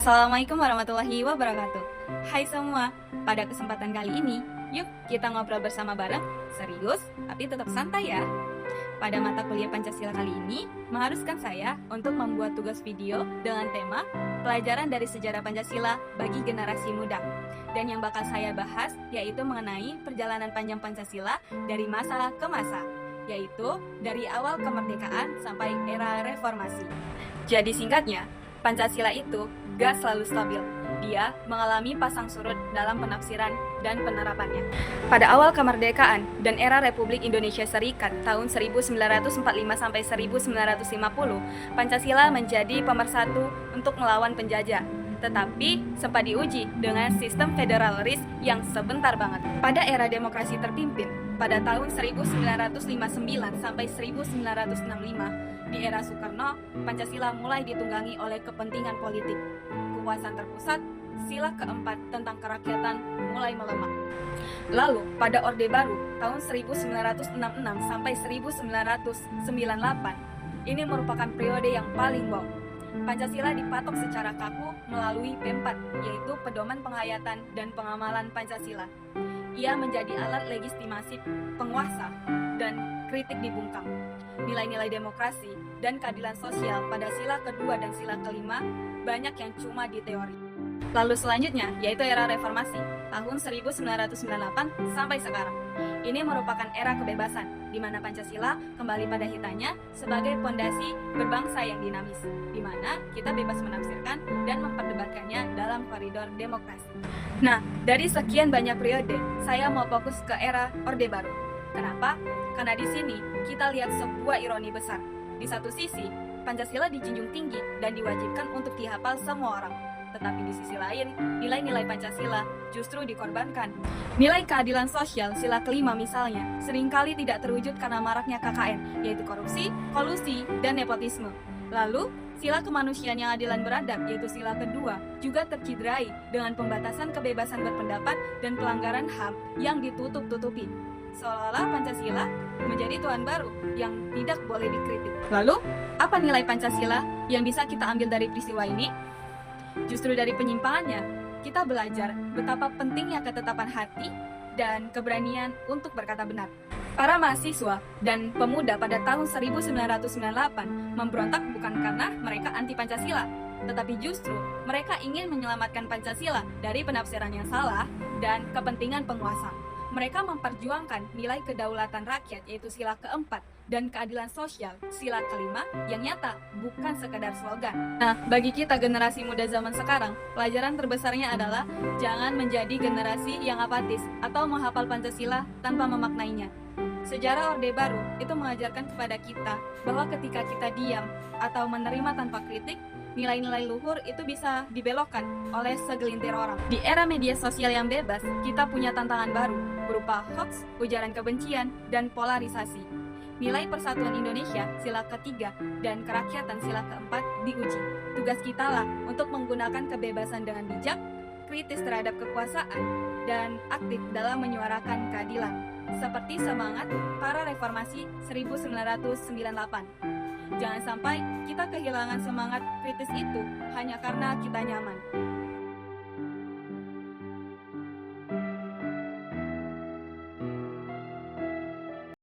Assalamualaikum warahmatullahi wabarakatuh. Hai semua, pada kesempatan kali ini, yuk kita ngobrol bersama bareng, serius tapi tetap santai ya. Pada mata kuliah Pancasila kali ini, mengharuskan saya untuk membuat tugas video dengan tema Pelajaran dari Sejarah Pancasila bagi Generasi Muda. Dan yang bakal saya bahas yaitu mengenai perjalanan panjang Pancasila dari masa ke masa, yaitu dari awal kemerdekaan sampai era reformasi. Jadi singkatnya, Pancasila itu gak selalu stabil. Dia mengalami pasang surut dalam penafsiran dan penerapannya. Pada awal kemerdekaan dan era Republik Indonesia Serikat tahun 1945 sampai 1950, Pancasila menjadi pemersatu untuk melawan penjajah. Tetapi sempat diuji dengan sistem federalis yang sebentar banget. Pada era demokrasi terpimpin, pada tahun 1959 sampai 1965, di era Soekarno, Pancasila mulai ditunggangi oleh kepentingan politik. Kekuasaan terpusat, sila keempat tentang kerakyatan mulai melemah. Lalu, pada Orde Baru tahun 1966 sampai 1998, ini merupakan periode yang paling wow. Pancasila dipatok secara kaku melalui P4, yaitu Pedoman Penghayatan dan Pengamalan Pancasila. Ia menjadi alat legitimasi penguasa dan kritik dibungkam. Nilai-nilai demokrasi dan keadilan sosial pada sila kedua dan sila kelima banyak yang cuma di teori. Lalu selanjutnya yaitu era reformasi tahun 1998 sampai sekarang. Ini merupakan era kebebasan di mana Pancasila kembali pada hitanya sebagai pondasi berbangsa yang dinamis, di mana kita bebas menafsirkan dan memperdebatkannya dalam koridor demokrasi. Nah, dari sekian banyak periode, saya mau fokus ke era Orde Baru. Kenapa? Karena di sini kita lihat sebuah ironi besar. Di satu sisi, Pancasila dijunjung tinggi dan diwajibkan untuk dihafal semua orang. Tetapi di sisi lain, nilai-nilai Pancasila justru dikorbankan. Nilai keadilan sosial sila kelima misalnya, seringkali tidak terwujud karena maraknya KKN, yaitu korupsi, kolusi, dan nepotisme. Lalu, sila kemanusiaan yang adil dan beradab, yaitu sila kedua, juga tercederai dengan pembatasan kebebasan berpendapat dan pelanggaran HAM yang ditutup-tutupi. Seolah-olah Pancasila menjadi tuan baru yang tidak boleh dikritik. Lalu, apa nilai Pancasila yang bisa kita ambil dari peristiwa ini? Justru dari penyimpangannya, kita belajar betapa pentingnya ketetapan hati dan keberanian untuk berkata benar. Para mahasiswa dan pemuda pada tahun 1998 memberontak bukan karena mereka anti Pancasila, tetapi justru mereka ingin menyelamatkan Pancasila dari penafsiran yang salah dan kepentingan penguasa. Mereka memperjuangkan nilai kedaulatan rakyat yaitu sila keempat dan keadilan sosial sila kelima yang nyata, bukan sekedar slogan. Nah, bagi kita generasi muda zaman sekarang, pelajaran terbesarnya adalah jangan menjadi generasi yang apatis atau menghafal Pancasila tanpa memaknainya. Sejarah Orde Baru itu mengajarkan kepada kita bahwa ketika kita diam atau menerima tanpa kritik, nilai-nilai luhur itu bisa dibelokkan oleh segelintir orang. Di era media sosial yang bebas, kita punya tantangan baru berupa hoax, ujaran kebencian, dan polarisasi. Nilai persatuan Indonesia sila ketiga dan kerakyatan sila keempat diuji. Tugas kita lah untuk menggunakan kebebasan dengan bijak, kritis terhadap kekuasaan, dan aktif dalam menyuarakan keadilan. Seperti semangat para reformasi 1998. Jangan sampai kita kehilangan semangat kritis itu hanya karena kita nyaman.